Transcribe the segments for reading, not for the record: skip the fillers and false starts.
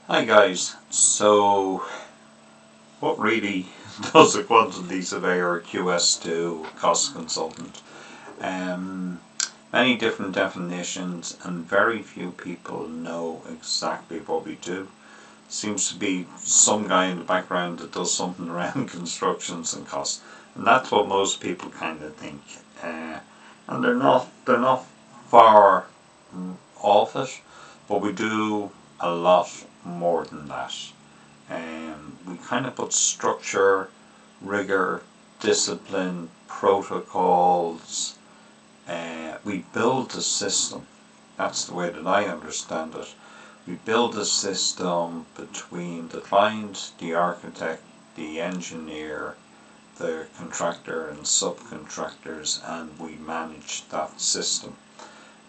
Hi guys, so what really does a quantity surveyor or QS do, cost consultant? Um, Many different definitions and very few people know exactly what we do. Seems to be some guy in the background that does something around constructions and costs, and that's what most people kind of think. And they're not far off it, but we do a lot more than that. We kind of put structure, rigor, discipline, protocols. We build a system. That's the way that I understand it. We build a system between the client, the architect, the engineer, the contractor and subcontractors, and we manage that system.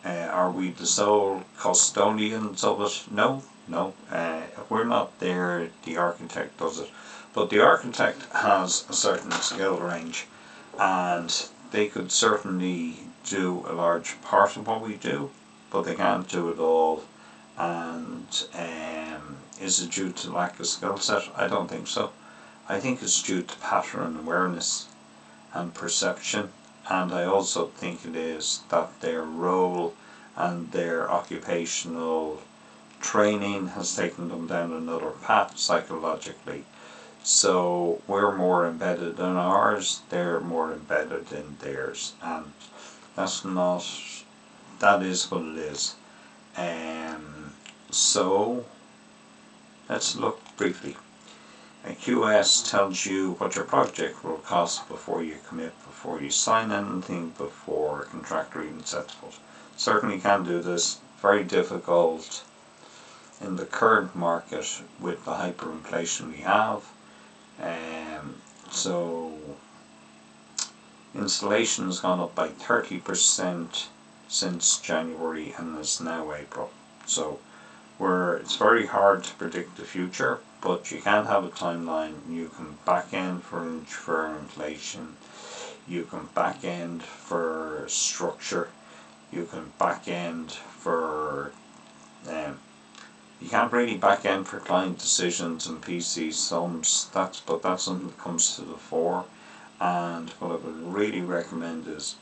Are we the sole custodians of it? No, no. If we're not there, the architect does it. But the architect has a certain skill range, and they could certainly do a large part of what we do, but they can't do it all. And is it due to lack of skill set? I don't think so. I think it's due to pattern awareness and perception, and I also think it is that their role and their occupational training has taken them down another path psychologically. So we're more embedded in ours, they're more embedded in theirs, and that's not, that is what it is. So let's look briefly. A QS tells you what your project will cost before you commit, before you sign anything, before a contractor even sets foot. Certainly can do this. Very difficult in the current market with the hyperinflation we have. So installation has gone up by 30% since January and is now April. So it's very hard to predict the future, but you can have a timeline. You can back end for inflation, you can back end for structure, you can back end for you can't really back end for client decisions and PC sums. But that's something that comes to the fore. And what I would really recommend is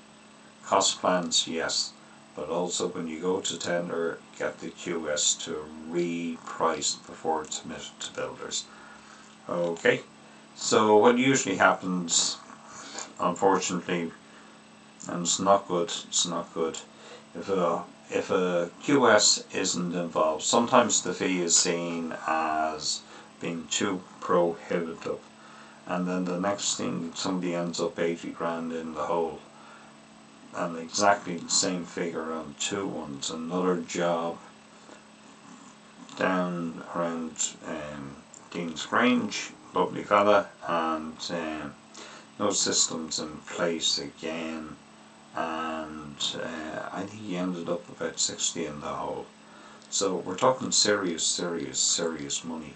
cost plans, yes, but also when you go to tender, get the QS to reprice before it's submitted to builders. Okay, so what usually happens, unfortunately, and it's not good, if a QS isn't involved, sometimes the fee is seen as being too prohibitive, and then the next thing somebody ends up 80 grand in the hole, and exactly the same figure on two ones. Another job down around Dean's Grange, lovely fella, and no systems in place again, and I think he ended up about 60 in the hole. So we're talking serious money.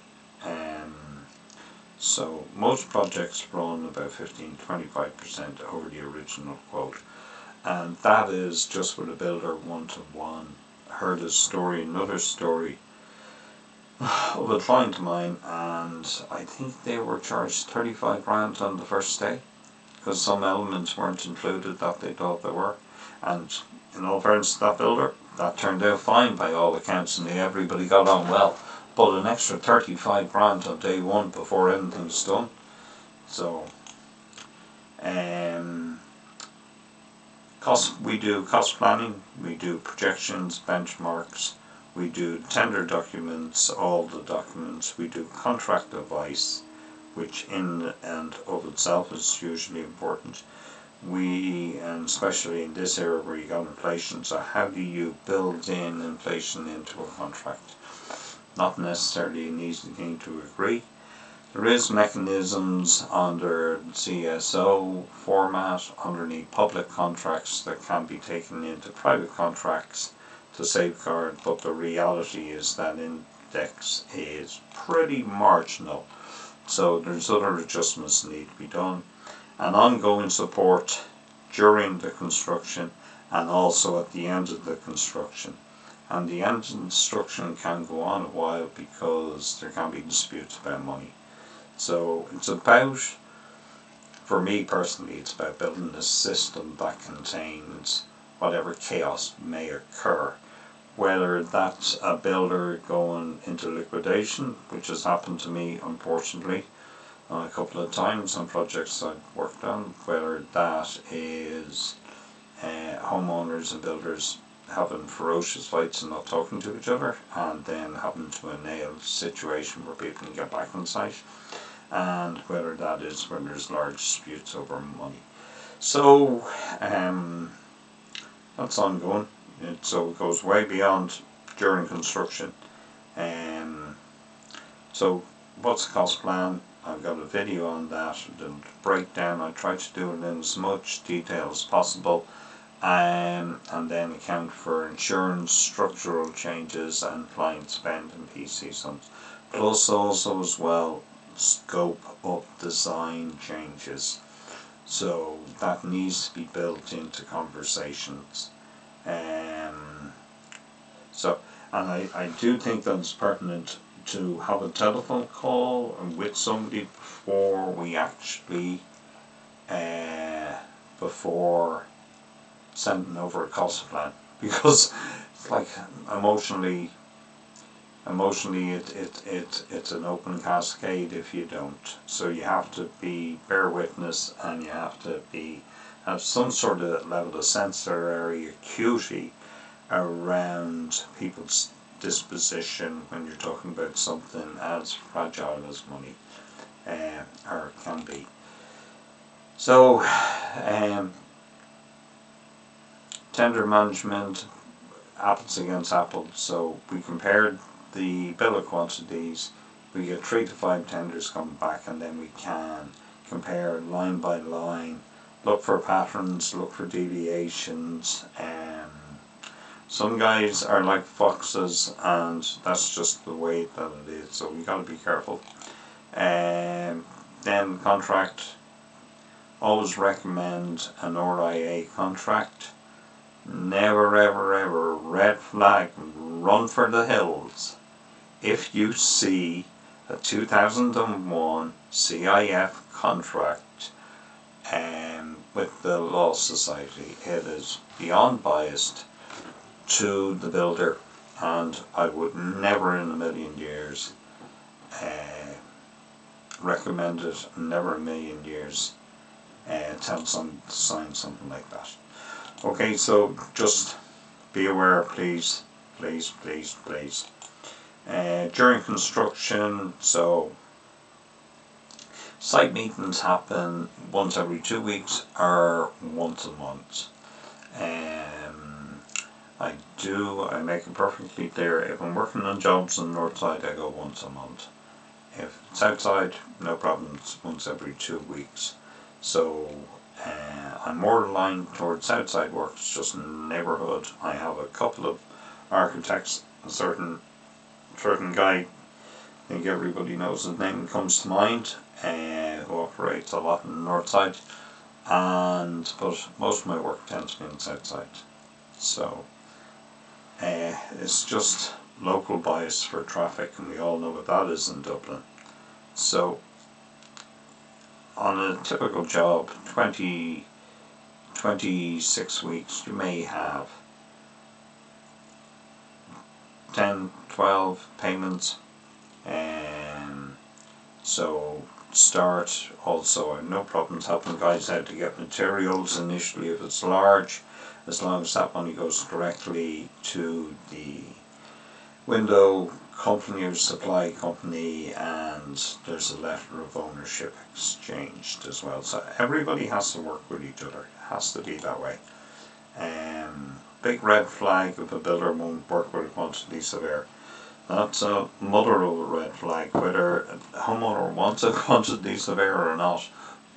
So most projects run about 15-25% over the original quote, and that is just with a builder one-to-one. Heard another story of a client of mine, and I think they were charged 35 grand on the first day because some elements weren't included that they thought they were. And in all fairness to that builder, that turned out fine by all accounts, and everybody got on well. But an extra 35 grand on day one before anything's done. So we do cost planning, we do projections, benchmarks, we do tender documents, all the documents, we do contract advice, which in and of itself is usually important. And especially in this era where you got inflation, so how do you build in inflation into a contract? Not necessarily an easy thing to agree. There is mechanisms under CSO format underneath public contracts that can be taken into private contracts to safeguard, but the reality is that index is pretty marginal. So there's other adjustments that need to be done, and ongoing support during the construction and also at the end of the construction. and the end of construction can go on a while because there can be disputes about money. So it's about, for me personally, it's about building a system that contains whatever chaos may occur. Whether that's a builder going into liquidation, which has happened to me unfortunately a couple of times on projects I've worked on, whether that is homeowners and builders having ferocious fights and not talking to each other, and then having to a nailed situation where people can get back on site, and whether that is when there's large disputes over money. So that's ongoing. So it goes way beyond during construction. So what's the cost plan? I've got a video on that, the breakdown. I try to do it in as much detail as possible, and then account for insurance, structural changes, and client spend and PC sums. Plus also as well, scope of design changes. So that needs to be built into conversations. And I do think that it's pertinent to have a telephone call with somebody before we actually, before sending over a cost plan, because it's like emotionally it's an open cascade if you don't. So you have to bear witness, and you have to have some sort of level of sensory acuity around people's disposition when you're talking about something as fragile as money, or can be. So tender management, apples against apples. So we compared the bill of quantities, we get 3 to 5 tenders coming back, and then we can compare line by line, look for patterns, look for deviations. Some guys are like foxes, and that's just the way that it is, so we got to be careful. Then contract, always recommend an RIA contract. Never ever ever, red flag, run for the hills if you see a 2001 CIF contract with the Law Society. It is beyond biased to the builder, and I would never in a million years recommend it, never in a million years tell someone to sign something like that. Okay, so just be aware, please, please, please, please. During construction, so site meetings happen once every 2 weeks or once a month. I make it perfectly clear, if I'm working on jobs on the north side, I go once a month. If it's outside, no problem, it's once every 2 weeks. So I'm more aligned towards outside work. It's just neighbourhood. I have a couple of architects, a certain guy, I think everybody knows his name, comes to mind, who operates a lot on the north side, but most of my work tends to be on the south side. So it's just local bias for traffic, and we all know what that is in Dublin. So on a typical job, 26 weeks, you may have 10, 12 payments. So start also, no problems helping guys out to get materials initially if it's large, as long as that money goes directly to the window company or supply company, and there's a letter of ownership exchanged as well. So everybody has to work with each other. It has to be that way. Big red flag if a builder won't work with a quantity surveyor. That's a mother of a red flag. Whether a homeowner wants a quantity surveyor or not,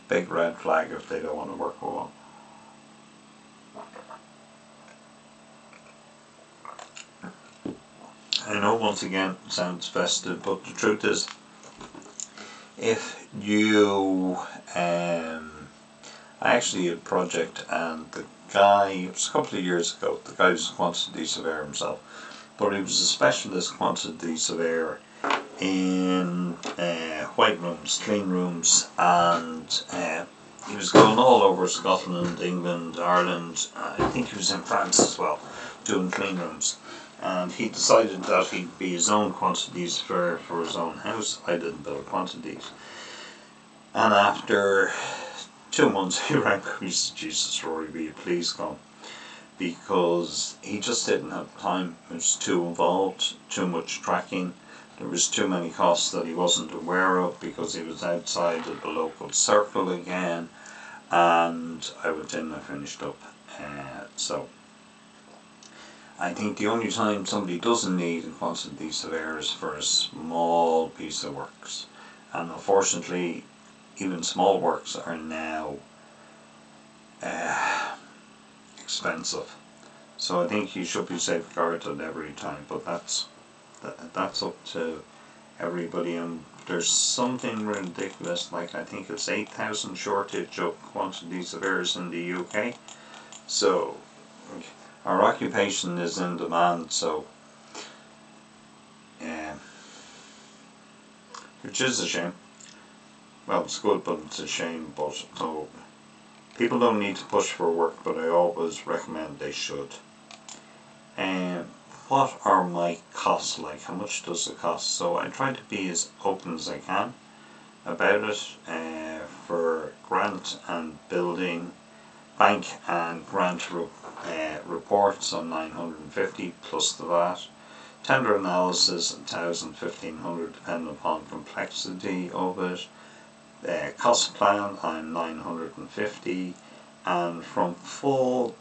big red flag if they don't want to work with one. I know once again it sounds festive, but the truth is, if you I actually had a project, and the guy, it was a couple of years ago, the guy was a quantity surveyor himself, but he was a specialist quantity surveyor in white rooms, clean rooms, and he was going all over Scotland, England, Ireland. I think he was in France as well, doing clean rooms. And he decided that he'd be his own quantity surveyor for his own house. I didn't build quantities. And after 2 months, he rang me and said, "Jesus, Rory, will you please come?" Because he just didn't have time. It was too involved, too much tracking. There was too many costs that he wasn't aware of because he was outside of the local circle again. And I went in and I finished up. So I think the only time somebody doesn't need a quantity surveyor is for a small piece of works. And unfortunately, even small works are now expensive. So I think you should be safeguarded every time, but that's up to everybody. And there's something ridiculous, like I think it's 8,000 shortage of quantity surveyors in the UK. So our occupation is in demand, so which is a shame. Well, it's good, but it's a shame. But so people don't need to push for work, but I always recommend they should. What are my costs like? How much does it cost? So I try to be as open as I can about it. For grant and building, bank and grant reports on 950 plus the VAT. Tender analysis 1,000, 1,500 depending upon complexity of it. Cost plan I'm 950, and from full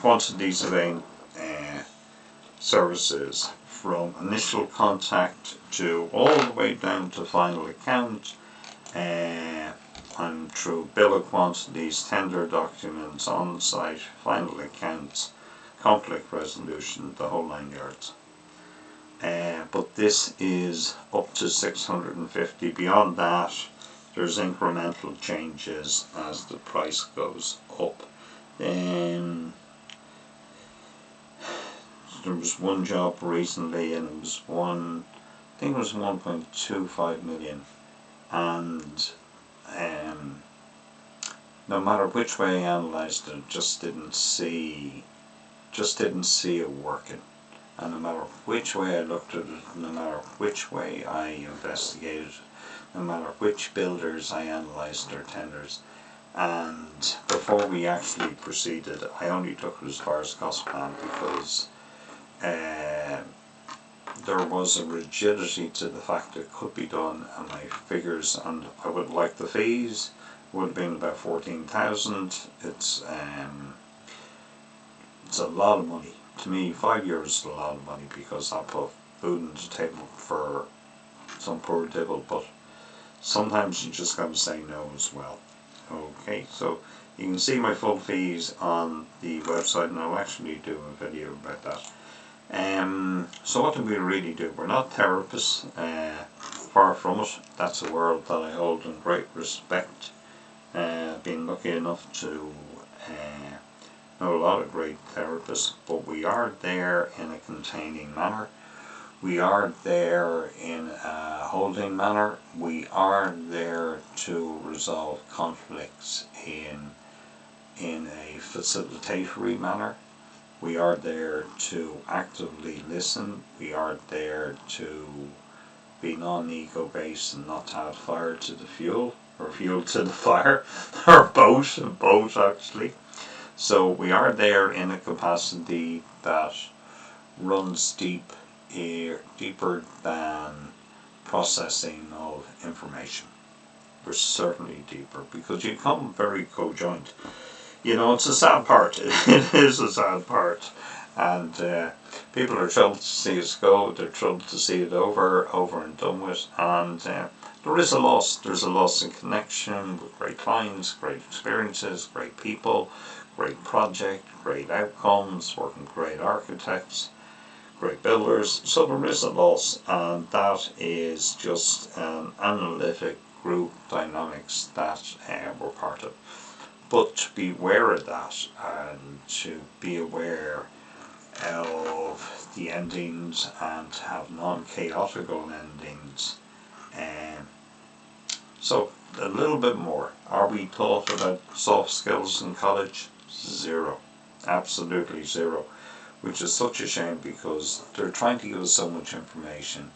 quantity surveying services, from initial contact to all the way down to final account. I'm through bill of quantities, tender documents, on-site, final accounts, conflict resolution, the whole 9 yards. But this is up to 650. Beyond that, there's incremental changes as the price goes up. There was one job recently, and it was I think it was 1.25 million, and no matter which way I analysed it, just didn't see it working. And no matter which way I looked at it, no matter which way I investigated, no matter which builders I analysed their tenders, and before we actually proceeded, I only took it as far as cost plan because there was a rigidity to the fact that it could be done, and my figures, and I would like the fees, would have been about 14,000. It's a lot of money. To me, 5 years is a lot of money because I put food on the table for some poor devil, but sometimes you just gotta say no as well. Okay, so you can see my full fees on the website, and I'll actually do a video about that. So what do we really do? We're not therapists, far from it. That's a world that I hold in great respect. I've been lucky enough to know a lot of great therapists, but we are there in a containing manner. We are there in a holding manner. We are there to resolve conflicts in a facilitatory manner. We are there to actively listen. We are there to be non-ego based and not to add fire to the fuel, or fuel to the fire, or both actually. So we are there in a capacity that runs deeper than processing of information. We're certainly deeper because you become very co-joint. It's a sad part. It is a sad part. And people are thrilled to see us go. They're thrilled to see it over and done with. And there is a loss. There's a loss in connection with great clients, great experiences, great people, great project, great outcomes, working with great architects, great builders. So there is a loss, and that is just an analytic group dynamics that we're part of. But to be aware of that, and to be aware of the endings and have non-chaotical endings. So a little bit more. Are we taught about soft skills in college? Zero. Absolutely zero. Which is such a shame, because they're trying to give us so much information.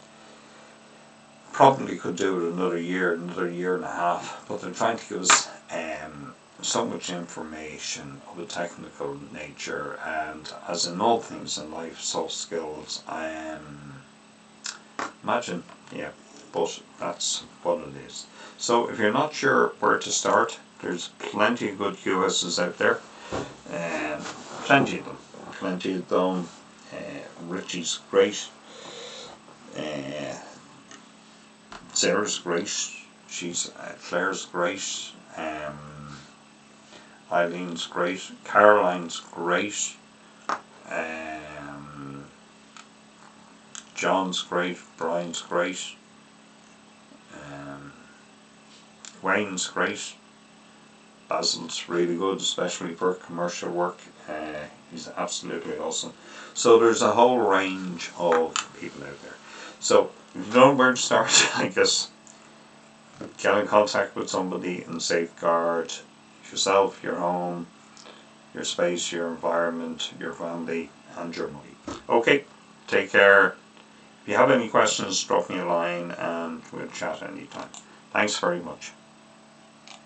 Probably could do it another year and a half, but they're trying to give us so much information of a technical nature, and as in all things in life, soft skills, imagine, yeah, but that's what it is. So if you're not sure where to start, there's plenty of good QSs out there, plenty of them. Richie's great, Sarah's great, Claire's great, Eileen's great, Caroline's great, John's great, Brian's great, Wayne's great, Basil's really good, especially for commercial work. He's absolutely awesome. So there's a whole range of people out there. So if you don't know where to start, I guess get in contact with somebody and safeguard yourself, your home, your space, your environment, your family, and your money. Okay, take care. If you have any questions, drop me a line and we'll chat anytime. Thanks very much.